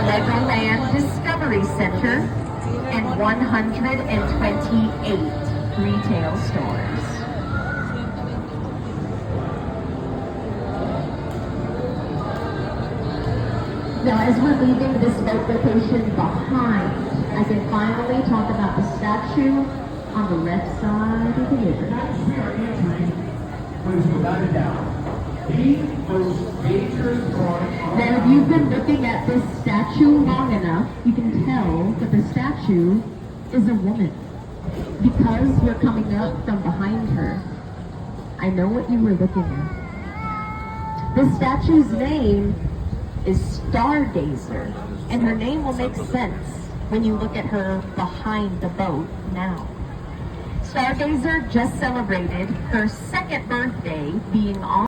Legoland Discovery Center and 128 retail stores. Now, as we're leaving this boat location behind, I can finally talk about the statue on the left side of the river. We are entering what is without a doubt the most dangerous part. Now, if you've been looking at this statue long enough, you can tell that the statue is a woman. Because you're coming up from behind her, I know what you were looking at. This statue's name is Stargazer, and her name will make sense when you look at her behind the boat now. Stargazer just celebrated her second birthday being on